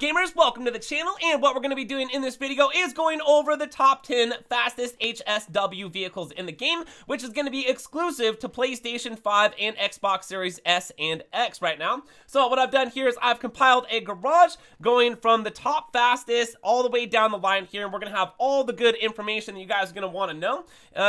up, gamers? Welcome to the channel, and what we're going to be doing in this video is going over the top 10 fastest HSW vehicles in the game, which is going to be exclusive to PlayStation 5 and Xbox Series S and X right now. So what I've done here is I've compiled a garage going from the top fastest all the way down the line here, and we're going to have all the good information that you guys are going to want to know.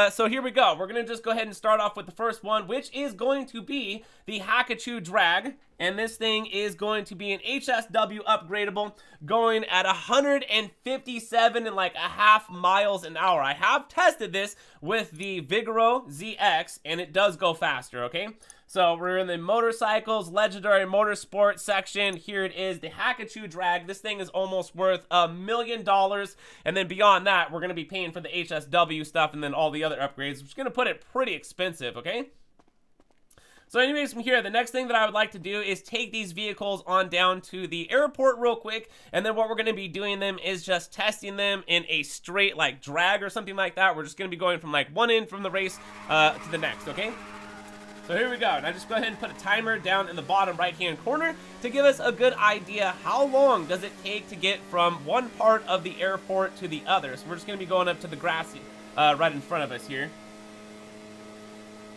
So here we go. We're going to just go ahead and start off with the first one, which is going to be the Hakatu Drag. And this thing is going to be an HSW upgradable going at 157.5 miles an hour. I have tested this with the Vigoro ZX and it does go faster, okay? So we're in the motorcycles, legendary motorsport section. Here it is, the Hakatu Drag. This thing is almost worth $1 million. And then beyond that, we're going to be paying for the HSW stuff and then all the other upgrades, which is going to put it pretty expensive, okay? So anyways, from here, the next thing that I would like to do is take these vehicles on down to the airport real quick, and then what we're going to be doing them is just testing them in a straight, like, drag or something like that. We're just going to be going from, like, one end from the race to the next, okay? So here we go, and I just go ahead and put a timer down in the bottom right-hand corner to give us a good idea how long does it take to get from one part of the airport to the other. So we're just going to be going up to the grassy right in front of us here.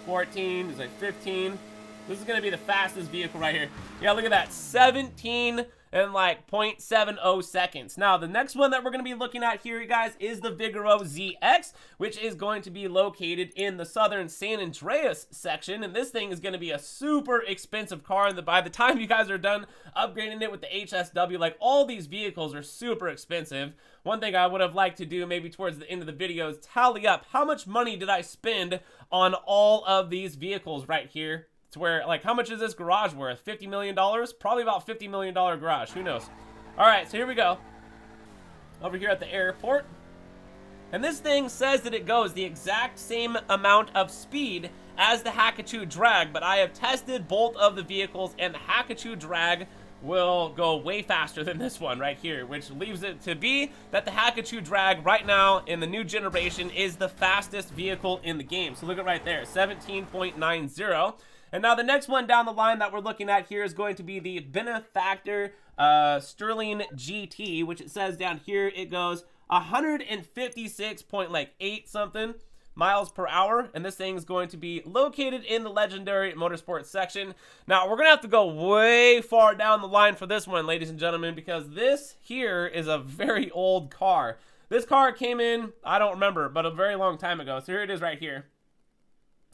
14, there's like 15. This is going to be the fastest vehicle right here. Yeah, look at that, 17 and like 0.70 seconds. Now, the next one that we're going to be looking at here, you guys, is the Vigoro ZX, which is going to be located in the southern San Andreas section. And this thing is going to be a super expensive car. And by the time you guys are done upgrading it with the HSW, like, all these vehicles are super expensive. One thing I would have liked to do maybe towards the end of the video is tally up how much money did I spend on all of these vehicles right here. To where, like, how much is this garage worth? $50 million? Probably about $50 million garage. Who knows? All right, so here we go. Over here at the airport. And this thing says that it goes the exact same amount of speed as the Hakatu Drag, but I have tested both of the vehicles, and the Hakatu Drag will go way faster than this one right here, which leaves it to be that the Hakatu Drag right now in the new generation is the fastest vehicle in the game. So look at right there, 17.90. And now the next one down the line that we're looking at here is going to be the Benefactor Sterling GT, which it says down here it goes 156.8 something miles per hour, and this thing is going to be located in the legendary motorsport section. Now we're gonna have to go way far down the line for this one, ladies and gentlemen, because this here is a very old car. This car came in, I don't remember, but a very long time ago. So here it is right here,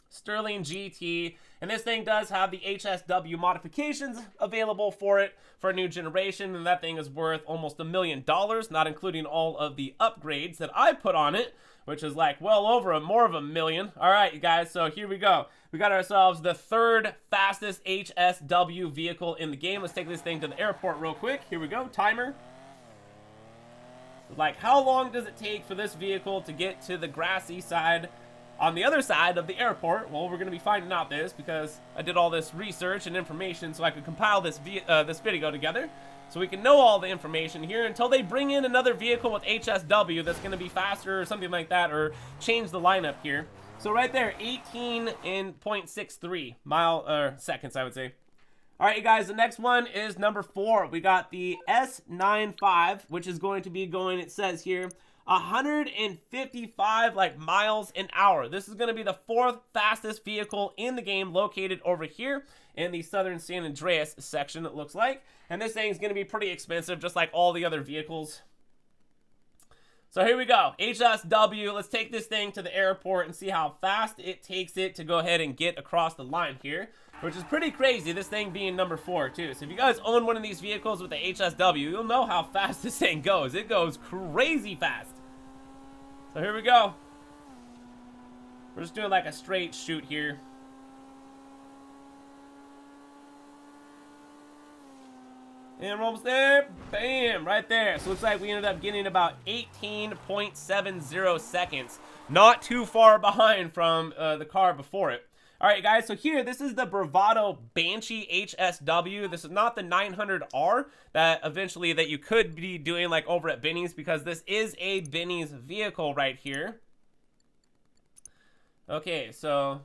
Sterling GT, and this thing does have the HSW modifications available for it for a new generation, and that thing is worth almost $1 million, not including all of the upgrades that I put on it, which is like well over more of $1 million. All right, you guys, so here we go. We got ourselves the third fastest HSW vehicle in the game. Let's take this thing to the airport real quick. Here we go, timer. Like, how long does it take for this vehicle to get to the grassy side on the other side of the airport? Well, we're going to be finding out this because I did all this research and information so I could compile this video together so we can know all the information here until they bring in another vehicle with HSW that's going to be faster or something like that, or change the lineup here. So right there, 18.63 seconds, I would say. All right, you guys, the next one is number 4. We got the S95, which is going to be going, it says here, 155 miles an hour. This is going to be the 4th fastest vehicle in the game, located over here in the southern San Andreas section, it looks like. And this thing is going to be pretty expensive, just like all the other vehicles. So here we go, HSW. Let's take this thing to the airport and see how fast it takes it to go ahead and get across the line here, which is pretty crazy, this thing being number 4 too. So if you guys own one of these vehicles with the HSW, you'll know how fast this thing goes. It goes crazy fast. So here we go. We're just doing like a straight shoot here. And we're almost there. Bam, right there. So it looks like we ended up getting about 18.70 seconds. Not too far behind from the car before it. All right, guys, so here, this is the Bravado Banshee HSW. This is not the 900R that eventually that you could be doing like over at Benny's, because this is a Benny's vehicle right here. Okay, so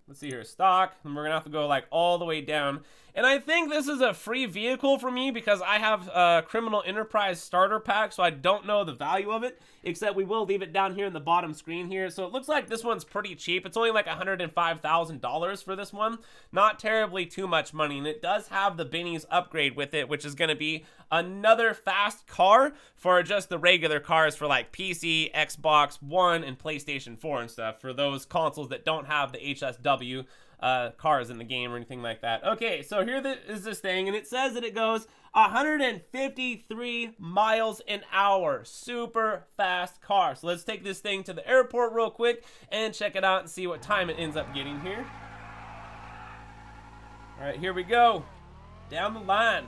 let's see here, stock, and we're gonna have to go like all the way down. And I think this is a free vehicle for me because I have a Criminal Enterprise starter pack, so I don't know the value of it, except we will leave it down here in the bottom screen here. So it looks like this one's pretty cheap. It's only like $105,000 for this one. Not terribly too much money, and it does have the Benny's upgrade with it, which is going to be another fast car for just the regular cars for like PC, Xbox One, and PlayStation 4 and stuff, for those consoles that don't have the HSW cars in the game or anything like that. Okay, so here is this thing, and it says that it goes 153 miles an hour. Super fast car. So let's take this thing to the airport real quick and check it out and see what time it ends up getting here. All right, here we go. Down the line.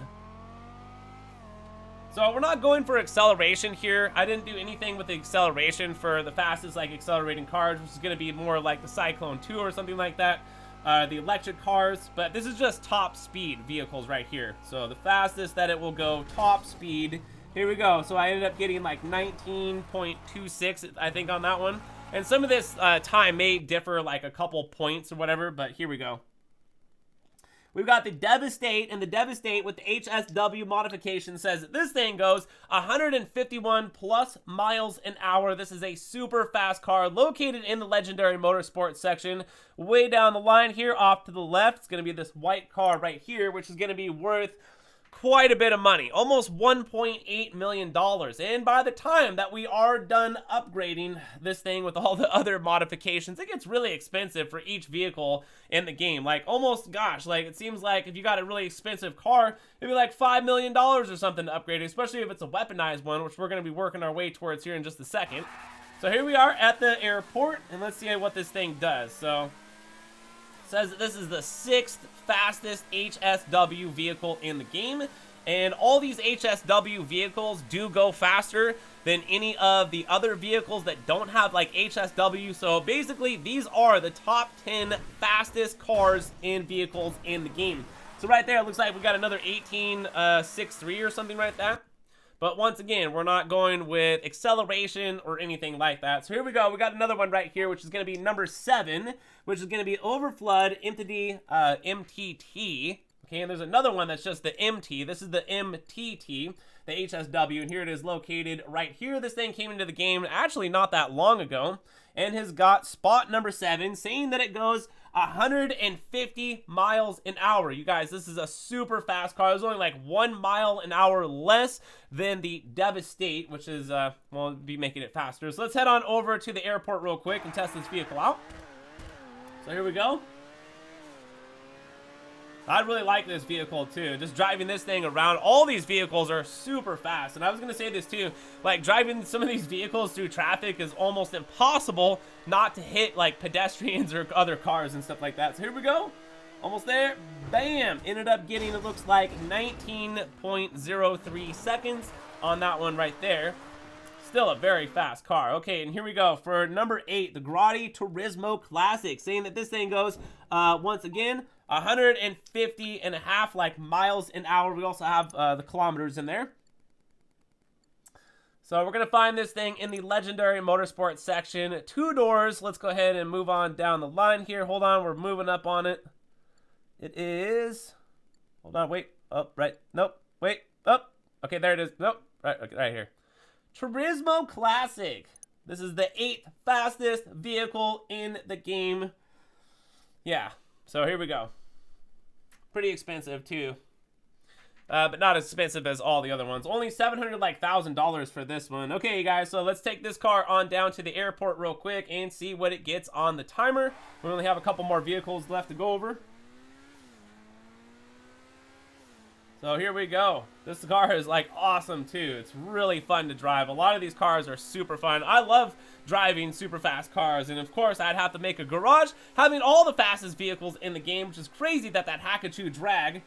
So we're not going for acceleration here. I didn't do anything with the acceleration for the fastest like accelerating cars, which is going to be more like the Cyclone 2 or something like that. The electric cars, but this is just top speed vehicles right here. So the fastest that it will go, top speed. Here we go. So I ended up getting like 19.26, I think, on that one. And some of this time may differ like a couple points or whatever, but here we go. We've got the Devastate, and the Devastate with the HSW modification says that this thing goes 151 plus miles an hour. This is a super fast car located in the Legendary Motorsports section. Way down the line here, off to the left, it's going to be this white car right here, which is going to be worth quite a bit of money, almost $1.8 million. And by the time that we are done upgrading this thing with all the other modifications, it gets really expensive for each vehicle in the game. Like almost, gosh, like it seems like if you got a really expensive car, it'd be like $5 million or something to upgrade, especially if it's a weaponized one, which we're going to be working our way towards here in just a second. So here we are at the airport, and let's see what this thing does. So says that this is the 6th fastest HSW vehicle in the game, and all these HSW vehicles do go faster than any of the other vehicles that don't have like HSW. So basically these are the top 10 fastest cars in vehicles in the game. So right there it looks like we got another 18.63 or something like that. But once again, we're not going with acceleration or anything like that. So here we go. We got another one right here, which is going to be number 7, which is going to be Overflood MTT. Okay, and there's another one that's just the MT. This is the MTT, the HSW, and here it is located right here. This thing came into the game actually not that long ago and has got spot number 7, saying that it goes 150 miles an hour. You guys, this is a super fast car. It's only like 1 mile an hour less than the Devastate, which is, well, be making it faster. So let's head on over to the airport real quick and test this vehicle out. So here we go. I really like this vehicle too. Just driving this thing around. All these vehicles are super fast. And I was going to say this too. Like driving some of these vehicles through traffic is almost impossible not to hit like pedestrians or other cars and stuff like that. So here we go. Almost there. Bam. Ended up getting, it looks like 19.03 seconds on that one right there. Still a very fast car. Okay, and here we go for number 8, the Turismo Classic, saying that this thing goes, once again, 150.5 like miles an hour. We also have the kilometers in there. So we're going to find this thing in the Legendary Motorsports section. 2 doors. Let's go ahead and move on down the line here. Hold on, we're moving up on it. It is, hold on, wait, oh, right, nope, wait, oh, okay, there it is, nope, right, okay, right here. Turismo Classic. This is the 8th fastest vehicle in the game. Yeah, so here we go. Pretty expensive too, but not as expensive as all the other ones. Only $700,000 for this one. Okay, you guys, so let's take this car on down to the airport real quick and see what it gets on the timer. We only have a couple more vehicles left to go over. So here we go. This car is like awesome too. It's really fun to drive. A lot of these cars are super fun. I love driving super fast cars, and of course I'd have to make a garage having all the fastest vehicles in the game, which is crazy that Hakatu Drag,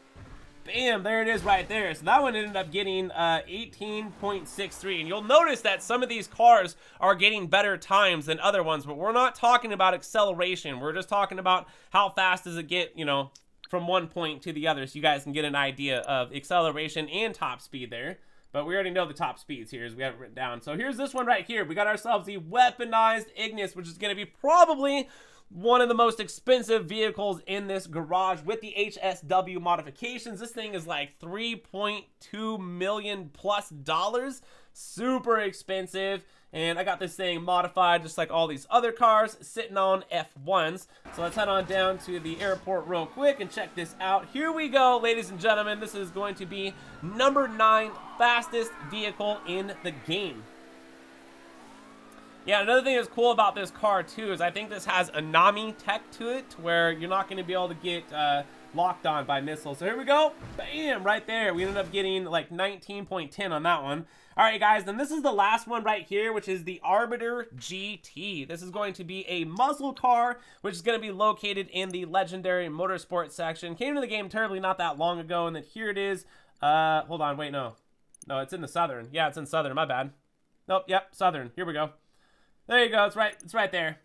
bam, there it is right there. So that one ended up getting 18.63, and you'll notice that some of these cars are getting better times than other ones, but we're not talking about acceleration. We're just talking about how fast does it get, you know, from one point to the other, so you guys can get an idea of acceleration and top speed there. But we already know the top speeds here as we have it written down. So here's this one right here. We got ourselves the weaponized Ignis, which is going to be probably one of the most expensive vehicles in this garage with the HSW modifications. This thing is like $3.2 million plus. Super expensive. And I got this thing modified just like all these other cars, sitting on F1s. So let's head on down to the airport real quick and check this out. Here we go, ladies and gentlemen. This is going to be number 9 fastest vehicle in the game. Yeah, another thing that's cool about this car too is I think this has a Nami tech to it, where you're not going to be able to get locked on by missiles. So here we go. Bam, right there. We ended up getting like 19.10 on that one. All right, guys, then this is the last one right here, which is the Arbiter GT. This is going to be a muscle car, which is going to be located in the Legendary Motorsport section. Came to the game terribly not that long ago, and then here it is. Hold on, wait, no. No, it's in the Southern. Yeah, it's in Southern, my bad. Nope, yep, Southern. Here we go. There you go, it's right there.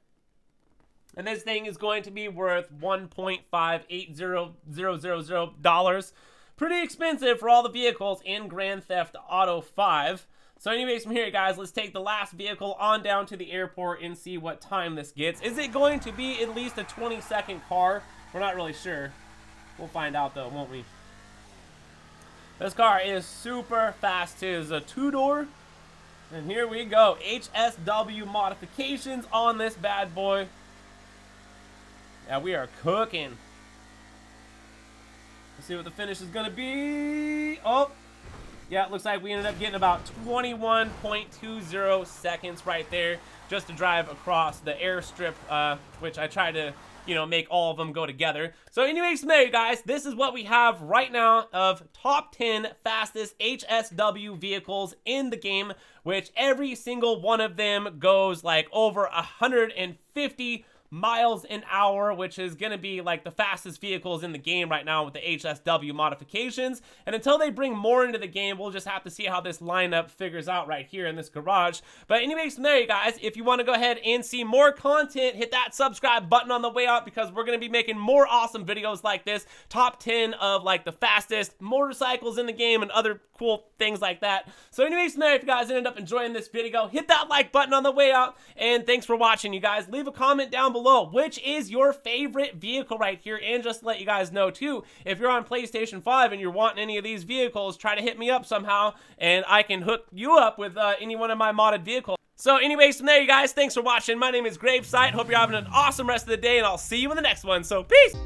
And this thing is going to be worth $1.580000. Pretty expensive for all the vehicles in Grand Theft Auto 5. So anyways, from here, guys, let's take the last vehicle on down to the airport and see what time this gets. Is it going to be at least a 20-second car? We're not really sure. We'll find out, though, won't we? This car is super fast, too. It's a 2-door. And here we go. HSW modifications on this bad boy. Yeah, we are cooking. Let's see what the finish is going to be. Oh, yeah, it looks like we ended up getting about 21.20 seconds right there just to drive across the airstrip, which I tried to, you know, make all of them go together. So anyways, there you guys, this is what we have right now of top 10 fastest HSW vehicles in the game, which every single one of them goes like over 150 miles an hour, which is going to be like the fastest vehicles in the game right now with the HSW modifications. And until they bring more into the game, we'll just have to see how this lineup figures out right here in this garage. But anyways, from there, you guys, if you want to go ahead and see more content, hit that subscribe button on the way out, because we're going to be making more awesome videos like this. Top 10 of like the fastest motorcycles in the game and other cool things like that. So anyways, from there, if you guys ended up enjoying this video, hit that like button on the way out. And thanks for watching, you guys. Leave a comment down below. Which is your favorite vehicle right here? And just to let you guys know too, if you're on PlayStation 5 and you're wanting any of these vehicles, try to hit me up somehow and I can hook you up with any one of my modded vehicles. So anyways, from there, you guys, thanks for watching. My name is GRAVESIGHT. Hope you're having an awesome rest of the day, and I'll see you in the next one. So peace!